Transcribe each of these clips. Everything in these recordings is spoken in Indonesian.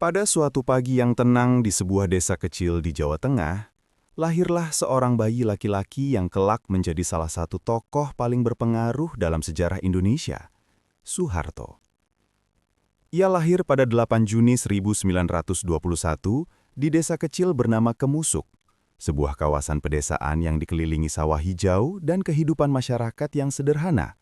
Pada suatu pagi yang tenang di sebuah desa kecil di Jawa Tengah, lahirlah seorang bayi laki-laki yang kelak menjadi salah satu tokoh paling berpengaruh dalam sejarah Indonesia, Soeharto. Ia lahir pada 8 Juni 1921 di desa kecil bernama Kemusuk, sebuah kawasan pedesaan yang dikelilingi sawah hijau dan kehidupan masyarakat yang sederhana.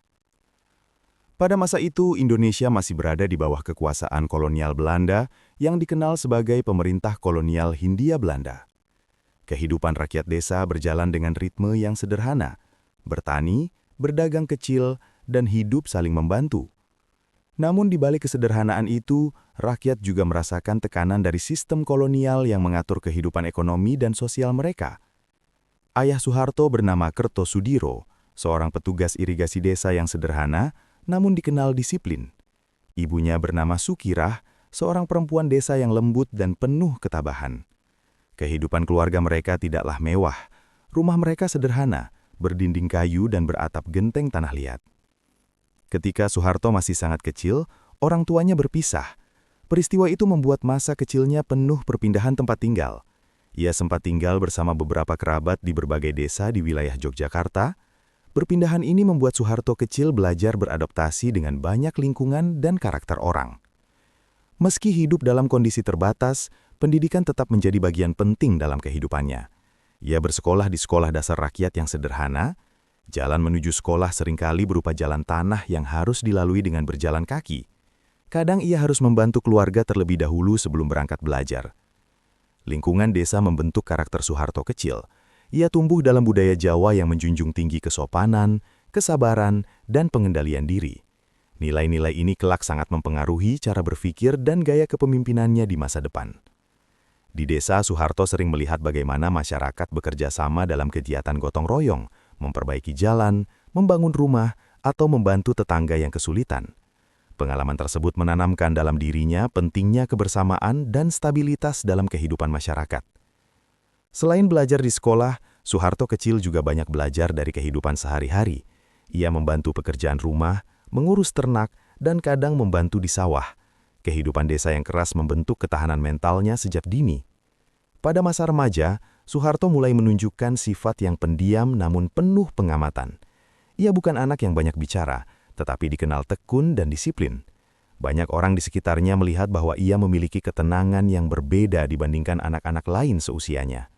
Pada masa itu, Indonesia masih berada di bawah kekuasaan kolonial Belanda yang dikenal sebagai pemerintah kolonial Hindia Belanda. Kehidupan rakyat desa berjalan dengan ritme yang sederhana, bertani, berdagang kecil, dan hidup saling membantu. Namun di balik kesederhanaan itu, rakyat juga merasakan tekanan dari sistem kolonial yang mengatur kehidupan ekonomi dan sosial mereka. Ayah Soeharto bernama Kertosudiro, seorang petugas irigasi desa yang sederhana, namun dikenal disiplin. Ibunya bernama Sukirah, seorang perempuan desa yang lembut dan penuh ketabahan. Kehidupan keluarga mereka tidaklah mewah. Rumah mereka sederhana, berdinding kayu dan beratap genteng tanah liat. Ketika Soeharto masih sangat kecil, orang tuanya berpisah. Peristiwa itu membuat masa kecilnya penuh perpindahan tempat tinggal. Ia sempat tinggal bersama beberapa kerabat di berbagai desa di wilayah Yogyakarta. Perpindahan ini membuat Soeharto kecil belajar beradaptasi dengan banyak lingkungan dan karakter orang. Meski hidup dalam kondisi terbatas, pendidikan tetap menjadi bagian penting dalam kehidupannya. Ia bersekolah di sekolah dasar rakyat yang sederhana. Jalan menuju sekolah seringkali berupa jalan tanah yang harus dilalui dengan berjalan kaki. Kadang ia harus membantu keluarga terlebih dahulu sebelum berangkat belajar. Lingkungan desa membentuk karakter Soeharto kecil. Ia tumbuh dalam budaya Jawa yang menjunjung tinggi kesopanan, kesabaran, dan pengendalian diri. Nilai-nilai ini kelak sangat mempengaruhi cara berpikir dan gaya kepemimpinannya di masa depan. Di desa, Soeharto sering melihat bagaimana masyarakat bekerja sama dalam kegiatan gotong royong, memperbaiki jalan, membangun rumah, atau membantu tetangga yang kesulitan. Pengalaman tersebut menanamkan dalam dirinya pentingnya kebersamaan dan stabilitas dalam kehidupan masyarakat. Selain belajar di sekolah, Soeharto kecil juga banyak belajar dari kehidupan sehari-hari. Ia membantu pekerjaan rumah, mengurus ternak, dan kadang membantu di sawah. Kehidupan desa yang keras membentuk ketahanan mentalnya sejak dini. Pada masa remaja, Soeharto mulai menunjukkan sifat yang pendiam namun penuh pengamatan. Ia bukan anak yang banyak bicara, tetapi dikenal tekun dan disiplin. Banyak orang di sekitarnya melihat bahwa ia memiliki ketenangan yang berbeda dibandingkan anak-anak lain seusianya.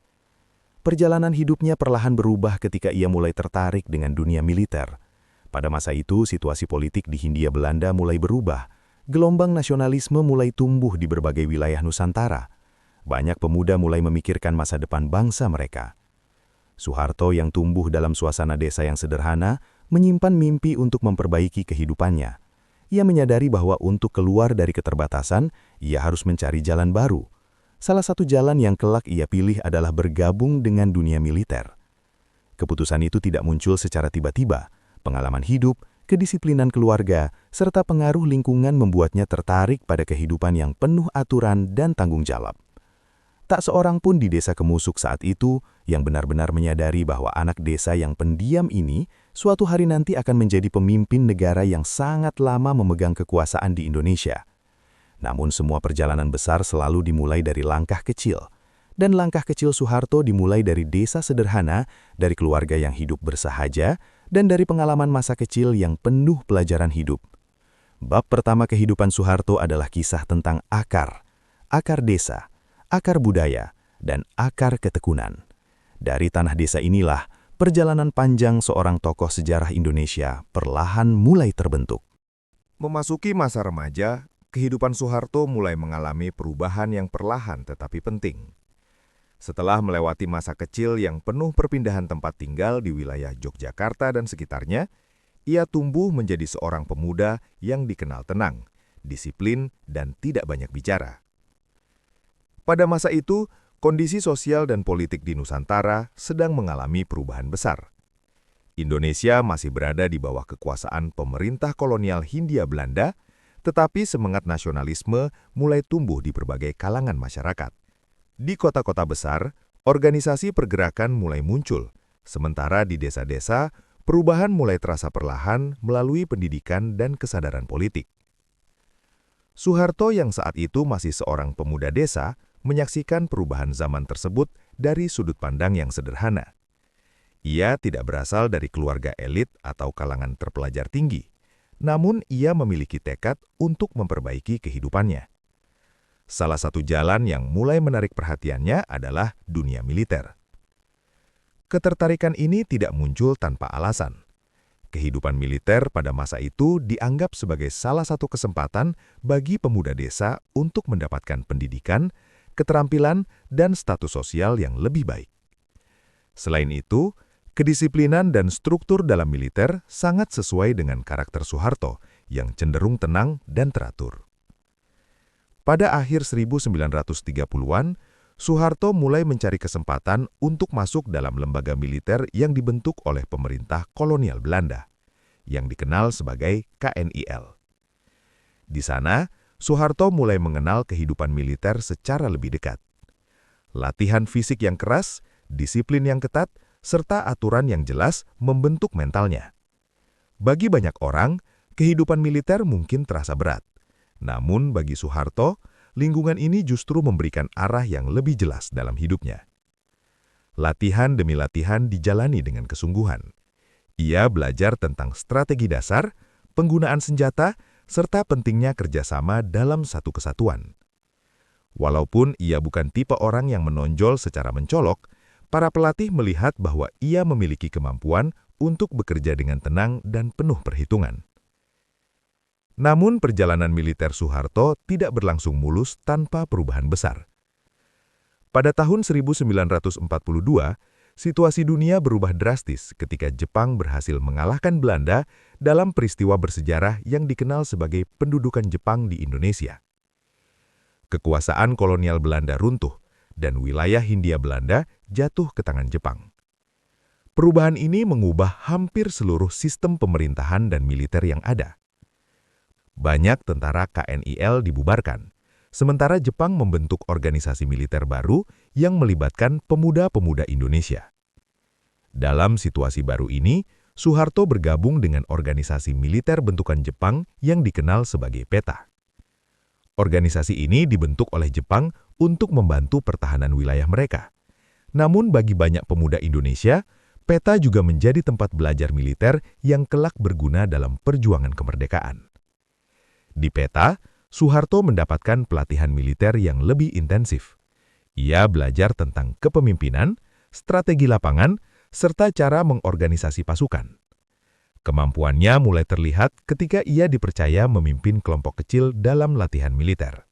Perjalanan hidupnya perlahan berubah ketika ia mulai tertarik dengan dunia militer. Pada masa itu, situasi politik di Hindia Belanda mulai berubah. Gelombang nasionalisme mulai tumbuh di berbagai wilayah Nusantara. Banyak pemuda mulai memikirkan masa depan bangsa mereka. Soeharto yang tumbuh dalam suasana desa yang sederhana, menyimpan mimpi untuk memperbaiki kehidupannya. Ia menyadari bahwa untuk keluar dari keterbatasan, ia harus mencari jalan baru. Salah satu jalan yang kelak ia pilih adalah bergabung dengan dunia militer. Keputusan itu tidak muncul secara tiba-tiba. Pengalaman hidup, kedisiplinan keluarga, serta pengaruh lingkungan membuatnya tertarik pada kehidupan yang penuh aturan dan tanggung jawab. Tak seorang pun di desa Kemusuk saat itu yang benar-benar menyadari bahwa anak desa yang pendiam ini suatu hari nanti akan menjadi pemimpin negara yang sangat lama memegang kekuasaan di Indonesia. Namun semua perjalanan besar selalu dimulai dari langkah kecil. Dan langkah kecil Soeharto dimulai dari desa sederhana, dari keluarga yang hidup bersahaja, dan dari pengalaman masa kecil yang penuh pelajaran hidup. Bab pertama kehidupan Soeharto adalah kisah tentang akar desa, akar budaya, dan akar ketekunan. Dari tanah desa inilah, perjalanan panjang seorang tokoh sejarah Indonesia perlahan mulai terbentuk. Memasuki masa remaja, kehidupan Soeharto mulai mengalami perubahan yang perlahan tetapi penting. Setelah melewati masa kecil yang penuh perpindahan tempat tinggal di wilayah Yogyakarta dan sekitarnya, ia tumbuh menjadi seorang pemuda yang dikenal tenang, disiplin, dan tidak banyak bicara. Pada masa itu, kondisi sosial dan politik di Nusantara sedang mengalami perubahan besar. Indonesia masih berada di bawah kekuasaan pemerintah kolonial Hindia Belanda, tetapi semangat nasionalisme mulai tumbuh di berbagai kalangan masyarakat. Di kota-kota besar, organisasi pergerakan mulai muncul, sementara di desa-desa, perubahan mulai terasa perlahan melalui pendidikan dan kesadaran politik. Soeharto yang saat itu masih seorang pemuda desa menyaksikan perubahan zaman tersebut dari sudut pandang yang sederhana. Ia tidak berasal dari keluarga elit atau kalangan terpelajar tinggi, namun ia memiliki tekad untuk memperbaiki kehidupannya. Salah satu jalan yang mulai menarik perhatiannya adalah dunia militer. Ketertarikan ini tidak muncul tanpa alasan. Kehidupan militer pada masa itu dianggap sebagai salah satu kesempatan bagi pemuda desa untuk mendapatkan pendidikan, keterampilan, dan status sosial yang lebih baik. Selain itu, kedisiplinan dan struktur dalam militer sangat sesuai dengan karakter Soeharto yang cenderung tenang dan teratur. Pada akhir 1930-an, Soeharto mulai mencari kesempatan untuk masuk dalam lembaga militer yang dibentuk oleh pemerintah kolonial Belanda, yang dikenal sebagai KNIL. Di sana, Soeharto mulai mengenal kehidupan militer secara lebih dekat. Latihan fisik yang keras, disiplin yang ketat, serta aturan yang jelas membentuk mentalnya. Bagi banyak orang, kehidupan militer mungkin terasa berat. Namun bagi Soeharto, lingkungan ini justru memberikan arah yang lebih jelas dalam hidupnya. Latihan demi latihan dijalani dengan kesungguhan. Ia belajar tentang strategi dasar, penggunaan senjata, serta pentingnya kerjasama dalam satu kesatuan. Walaupun ia bukan tipe orang yang menonjol secara mencolok, para pelatih melihat bahwa ia memiliki kemampuan untuk bekerja dengan tenang dan penuh perhitungan. Namun perjalanan militer Soeharto tidak berlangsung mulus tanpa perubahan besar. Pada tahun 1942, situasi dunia berubah drastis ketika Jepang berhasil mengalahkan Belanda dalam peristiwa bersejarah yang dikenal sebagai pendudukan Jepang di Indonesia. Kekuasaan kolonial Belanda runtuh dan wilayah Hindia Belanda jatuh ke tangan Jepang. Perubahan ini mengubah hampir seluruh sistem pemerintahan dan militer yang ada. Banyak tentara KNIL dibubarkan, sementara Jepang membentuk organisasi militer baru yang melibatkan pemuda-pemuda Indonesia. Dalam situasi baru ini, Soeharto bergabung dengan organisasi militer bentukan Jepang yang dikenal sebagai PETA. Organisasi ini dibentuk oleh Jepang untuk membantu pertahanan wilayah mereka. Namun bagi banyak pemuda Indonesia, PETA juga menjadi tempat belajar militer yang kelak berguna dalam perjuangan kemerdekaan. Di PETA, Soeharto mendapatkan pelatihan militer yang lebih intensif. Ia belajar tentang kepemimpinan, strategi lapangan, serta cara mengorganisasi pasukan. Kemampuannya mulai terlihat ketika ia dipercaya memimpin kelompok kecil dalam latihan militer.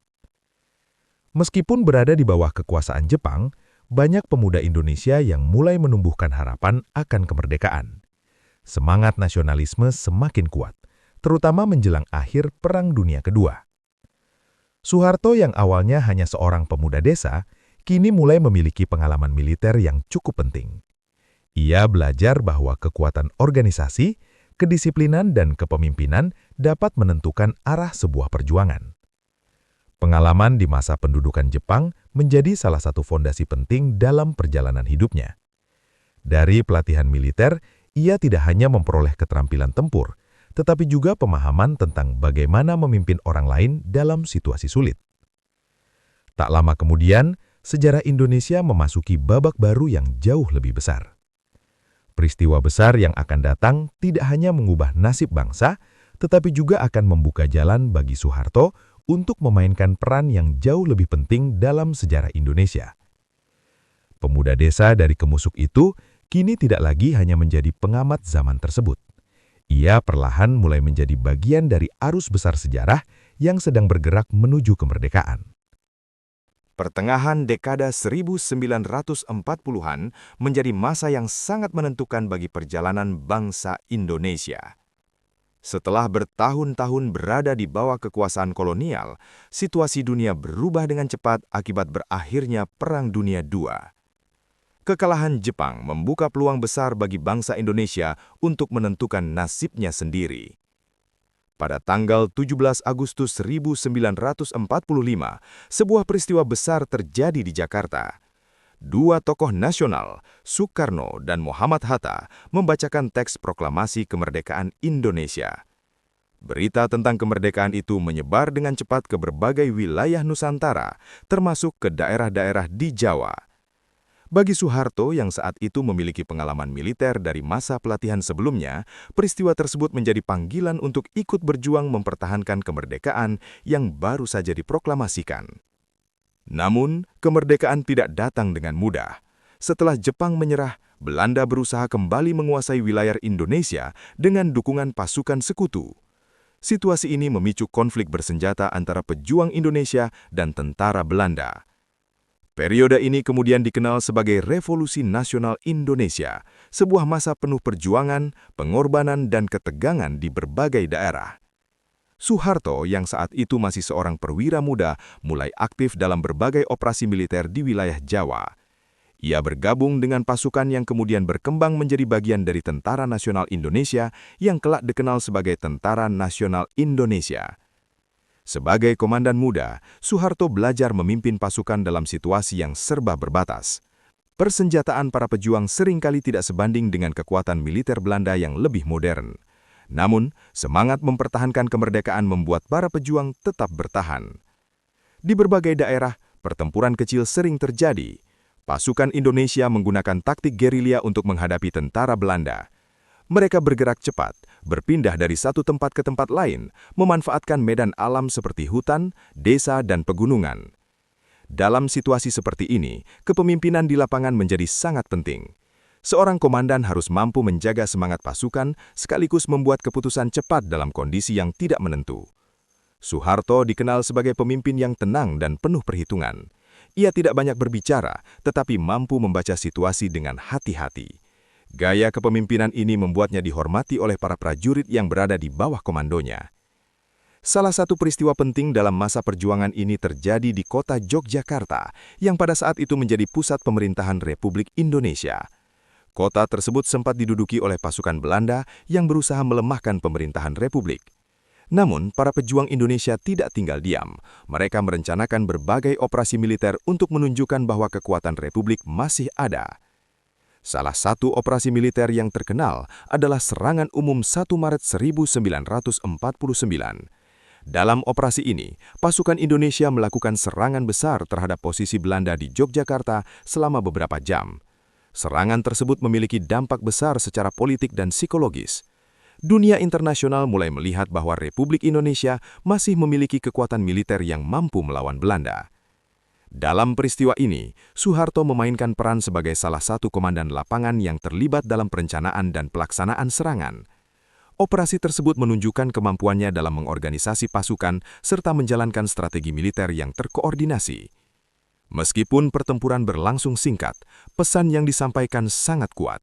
Meskipun berada di bawah kekuasaan Jepang, banyak pemuda Indonesia yang mulai menumbuhkan harapan akan kemerdekaan. Semangat nasionalisme semakin kuat, terutama menjelang akhir Perang Dunia Kedua. Soeharto yang awalnya hanya seorang pemuda desa, kini mulai memiliki pengalaman militer yang cukup penting. Ia belajar bahwa kekuatan organisasi, kedisiplinan, dan kepemimpinan dapat menentukan arah sebuah perjuangan. Pengalaman di masa pendudukan Jepang menjadi salah satu fondasi penting dalam perjalanan hidupnya. Dari pelatihan militer, ia tidak hanya memperoleh keterampilan tempur, tetapi juga pemahaman tentang bagaimana memimpin orang lain dalam situasi sulit. Tak lama kemudian, sejarah Indonesia memasuki babak baru yang jauh lebih besar. Peristiwa besar yang akan datang tidak hanya mengubah nasib bangsa, tetapi juga akan membuka jalan bagi Soeharto untuk memainkan peran yang jauh lebih penting dalam sejarah Indonesia. Pemuda desa dari Kemusuk itu kini tidak lagi hanya menjadi pengamat zaman tersebut. Ia perlahan mulai menjadi bagian dari arus besar sejarah yang sedang bergerak menuju kemerdekaan. Pertengahan dekada 1940-an menjadi masa yang sangat menentukan bagi perjalanan bangsa Indonesia. Setelah bertahun-tahun berada di bawah kekuasaan kolonial, situasi dunia berubah dengan cepat akibat berakhirnya Perang Dunia II. Kekalahan Jepang membuka peluang besar bagi bangsa Indonesia untuk menentukan nasibnya sendiri. Pada tanggal 17 Agustus 1945, sebuah peristiwa besar terjadi di Jakarta. Dua tokoh nasional, Soekarno dan Muhammad Hatta, membacakan teks proklamasi kemerdekaan Indonesia. Berita tentang kemerdekaan itu menyebar dengan cepat ke berbagai wilayah Nusantara, termasuk ke daerah-daerah di Jawa. Bagi Soeharto yang saat itu memiliki pengalaman militer dari masa pelatihan sebelumnya, peristiwa tersebut menjadi panggilan untuk ikut berjuang mempertahankan kemerdekaan yang baru saja diproklamasikan. Namun, kemerdekaan tidak datang dengan mudah. Setelah Jepang menyerah, Belanda berusaha kembali menguasai wilayah Indonesia dengan dukungan pasukan sekutu. Situasi ini memicu konflik bersenjata antara pejuang Indonesia dan tentara Belanda. Periode ini kemudian dikenal sebagai Revolusi Nasional Indonesia, sebuah masa penuh perjuangan, pengorbanan, dan ketegangan di berbagai daerah. Soeharto yang saat itu masih seorang perwira muda mulai aktif dalam berbagai operasi militer di wilayah Jawa. Ia bergabung dengan pasukan yang kemudian berkembang menjadi bagian dari Tentara Nasional Indonesia yang kelak dikenal sebagai Tentara Nasional Indonesia. Sebagai komandan muda, Soeharto belajar memimpin pasukan dalam situasi yang serba berbatas. Persenjataan para pejuang seringkali tidak sebanding dengan kekuatan militer Belanda yang lebih modern. Namun, semangat mempertahankan kemerdekaan membuat para pejuang tetap bertahan. Di berbagai daerah, pertempuran kecil sering terjadi. Pasukan Indonesia menggunakan taktik gerilya untuk menghadapi tentara Belanda. Mereka bergerak cepat, berpindah dari satu tempat ke tempat lain, memanfaatkan medan alam seperti hutan, desa, dan pegunungan. Dalam situasi seperti ini, kepemimpinan di lapangan menjadi sangat penting. Seorang komandan harus mampu menjaga semangat pasukan sekaligus membuat keputusan cepat dalam kondisi yang tidak menentu. Soeharto dikenal sebagai pemimpin yang tenang dan penuh perhitungan. Ia tidak banyak berbicara, tetapi mampu membaca situasi dengan hati-hati. Gaya kepemimpinan ini membuatnya dihormati oleh para prajurit yang berada di bawah komandonya. Salah satu peristiwa penting dalam masa perjuangan ini terjadi di kota Yogyakarta, yang pada saat itu menjadi pusat pemerintahan Republik Indonesia. Kota tersebut sempat diduduki oleh pasukan Belanda yang berusaha melemahkan pemerintahan Republik. Namun, para pejuang Indonesia tidak tinggal diam. Mereka merencanakan berbagai operasi militer untuk menunjukkan bahwa kekuatan Republik masih ada. Salah satu operasi militer yang terkenal adalah Serangan Umum 1 Maret 1949. Dalam operasi ini, pasukan Indonesia melakukan serangan besar terhadap posisi Belanda di Yogyakarta selama beberapa jam. Serangan tersebut memiliki dampak besar secara politik dan psikologis. Dunia internasional mulai melihat bahwa Republik Indonesia masih memiliki kekuatan militer yang mampu melawan Belanda. Dalam peristiwa ini, Soeharto memainkan peran sebagai salah satu komandan lapangan yang terlibat dalam perencanaan dan pelaksanaan serangan. Operasi tersebut menunjukkan kemampuannya dalam mengorganisasi pasukan serta menjalankan strategi militer yang terkoordinasi. Meskipun pertempuran berlangsung singkat, pesan yang disampaikan sangat kuat.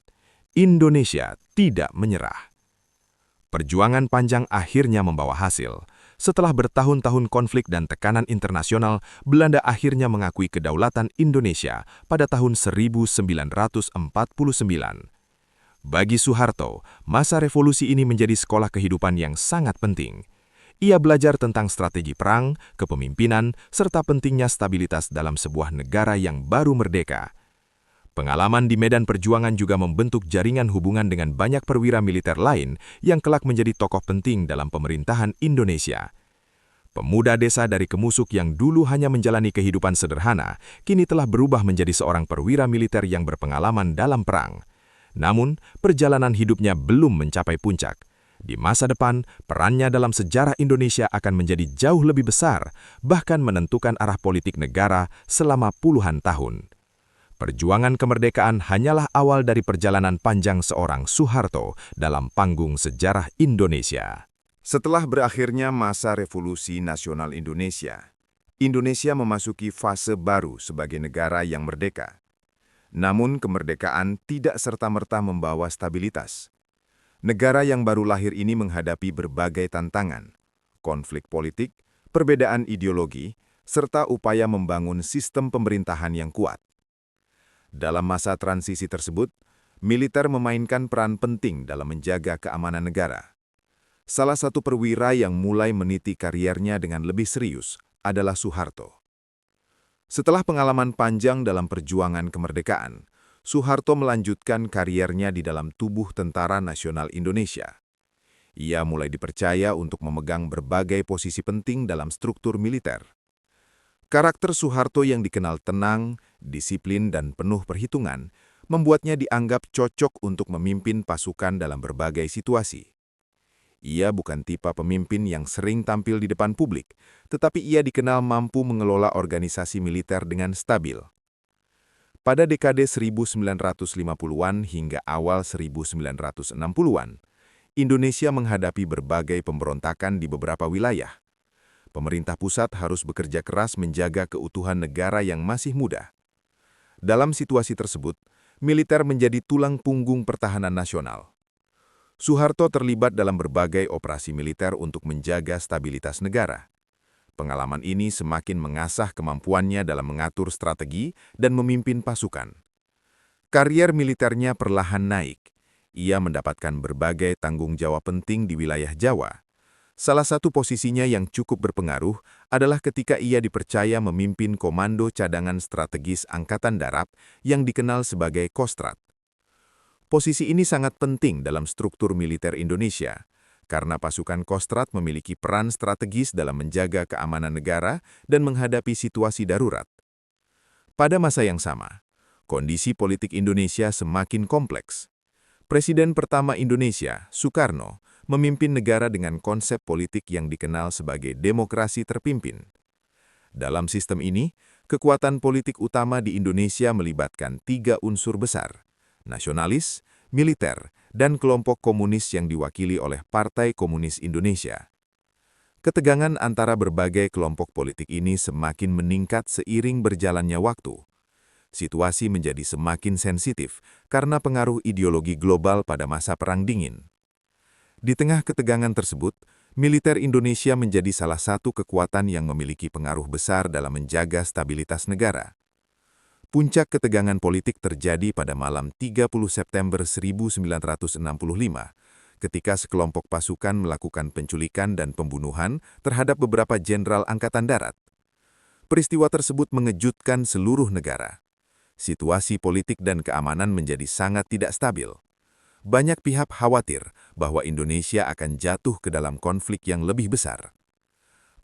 Indonesia tidak menyerah. Perjuangan panjang akhirnya membawa hasil. Setelah bertahun-tahun konflik dan tekanan internasional, Belanda akhirnya mengakui kedaulatan Indonesia pada tahun 1949. Bagi Soeharto, masa revolusi ini menjadi sekolah kehidupan yang sangat penting. Ia belajar tentang strategi perang, kepemimpinan, serta pentingnya stabilitas dalam sebuah negara yang baru merdeka. Pengalaman di medan perjuangan juga membentuk jaringan hubungan dengan banyak perwira militer lain yang kelak menjadi tokoh penting dalam pemerintahan Indonesia. Pemuda desa dari Kemusuk yang dulu hanya menjalani kehidupan sederhana, kini telah berubah menjadi seorang perwira militer yang berpengalaman dalam perang. Namun, perjalanan hidupnya belum mencapai puncak. Di masa depan, perannya dalam sejarah Indonesia akan menjadi jauh lebih besar, bahkan menentukan arah politik negara selama puluhan tahun. Perjuangan kemerdekaan hanyalah awal dari perjalanan panjang seorang Soeharto dalam panggung sejarah Indonesia. Setelah berakhirnya masa Revolusi Nasional Indonesia, Indonesia memasuki fase baru sebagai negara yang merdeka. Namun kemerdekaan tidak serta-merta membawa stabilitas. Negara yang baru lahir ini menghadapi berbagai tantangan, konflik politik, perbedaan ideologi, serta upaya membangun sistem pemerintahan yang kuat. Dalam masa transisi tersebut, militer memainkan peran penting dalam menjaga keamanan negara. Salah satu perwira yang mulai meniti kariernya dengan lebih serius adalah Soeharto. Setelah pengalaman panjang dalam perjuangan kemerdekaan, Soeharto melanjutkan kariernya di dalam tubuh Tentara Nasional Indonesia. Ia mulai dipercaya untuk memegang berbagai posisi penting dalam struktur militer. Karakter Soeharto yang dikenal tenang, disiplin, dan penuh perhitungan membuatnya dianggap cocok untuk memimpin pasukan dalam berbagai situasi. Ia bukan tipe pemimpin yang sering tampil di depan publik, tetapi ia dikenal mampu mengelola organisasi militer dengan stabil. Pada dekade 1950-an hingga awal 1960-an, Indonesia menghadapi berbagai pemberontakan di beberapa wilayah. Pemerintah pusat harus bekerja keras menjaga keutuhan negara yang masih muda. Dalam situasi tersebut, militer menjadi tulang punggung pertahanan nasional. Soeharto terlibat dalam berbagai operasi militer untuk menjaga stabilitas negara. Pengalaman ini semakin mengasah kemampuannya dalam mengatur strategi dan memimpin pasukan. Karier militernya perlahan naik. Ia mendapatkan berbagai tanggung jawab penting di wilayah Jawa. Salah satu posisinya yang cukup berpengaruh adalah ketika ia dipercaya memimpin Komando Cadangan Strategis Angkatan Darat yang dikenal sebagai Kostrad. Posisi ini sangat penting dalam struktur militer Indonesia, karena pasukan Kostrad memiliki peran strategis dalam menjaga keamanan negara dan menghadapi situasi darurat. Pada masa yang sama, kondisi politik Indonesia semakin kompleks. Presiden pertama Indonesia, Soekarno, memimpin negara dengan konsep politik yang dikenal sebagai demokrasi terpimpin. Dalam sistem ini, kekuatan politik utama di Indonesia melibatkan 3 unsur besar: nasionalis, militer, dan kelompok komunis yang diwakili oleh Partai Komunis Indonesia. Ketegangan antara berbagai kelompok politik ini semakin meningkat seiring berjalannya waktu. Situasi menjadi semakin sensitif karena pengaruh ideologi global pada masa Perang Dingin. Di tengah ketegangan tersebut, militer Indonesia menjadi salah satu kekuatan yang memiliki pengaruh besar dalam menjaga stabilitas negara. Puncak ketegangan politik terjadi pada malam 30 September 1965, ketika sekelompok pasukan melakukan penculikan dan pembunuhan terhadap beberapa jenderal Angkatan Darat. Peristiwa tersebut mengejutkan seluruh negara. Situasi politik dan keamanan menjadi sangat tidak stabil. Banyak pihak khawatir bahwa Indonesia akan jatuh ke dalam konflik yang lebih besar.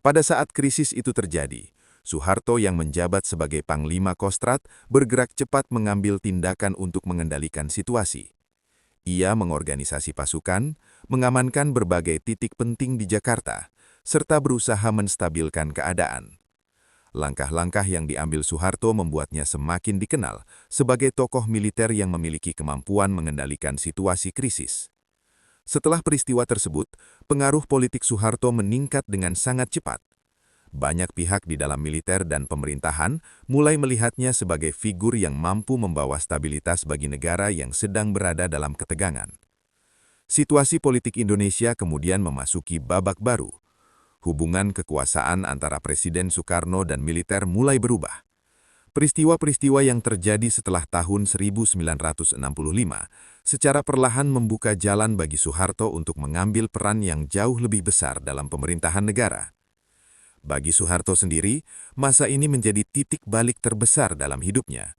Pada saat krisis itu terjadi, Soeharto yang menjabat sebagai Panglima Kostrad bergerak cepat mengambil tindakan untuk mengendalikan situasi. Ia mengorganisasi pasukan, mengamankan berbagai titik penting di Jakarta, serta berusaha menstabilkan keadaan. Langkah-langkah yang diambil Soeharto membuatnya semakin dikenal sebagai tokoh militer yang memiliki kemampuan mengendalikan situasi krisis. Setelah peristiwa tersebut, pengaruh politik Soeharto meningkat dengan sangat cepat. Banyak pihak di dalam militer dan pemerintahan mulai melihatnya sebagai figur yang mampu membawa stabilitas bagi negara yang sedang berada dalam ketegangan. Situasi politik Indonesia kemudian memasuki babak baru. Hubungan kekuasaan antara Presiden Soekarno dan militer mulai berubah. Peristiwa-peristiwa yang terjadi setelah tahun 1965 secara perlahan membuka jalan bagi Soeharto untuk mengambil peran yang jauh lebih besar dalam pemerintahan negara. Bagi Soeharto sendiri, masa ini menjadi titik balik terbesar dalam hidupnya.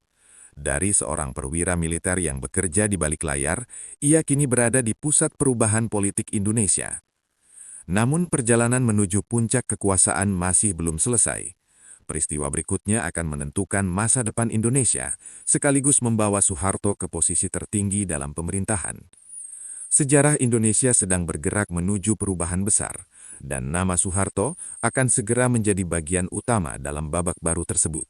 Dari seorang perwira militer yang bekerja di balik layar, ia kini berada di pusat perubahan politik Indonesia. Namun perjalanan menuju puncak kekuasaan masih belum selesai. Peristiwa berikutnya akan menentukan masa depan Indonesia, sekaligus membawa Soeharto ke posisi tertinggi dalam pemerintahan. Sejarah Indonesia sedang bergerak menuju perubahan besar, dan nama Soeharto akan segera menjadi bagian utama dalam babak baru tersebut.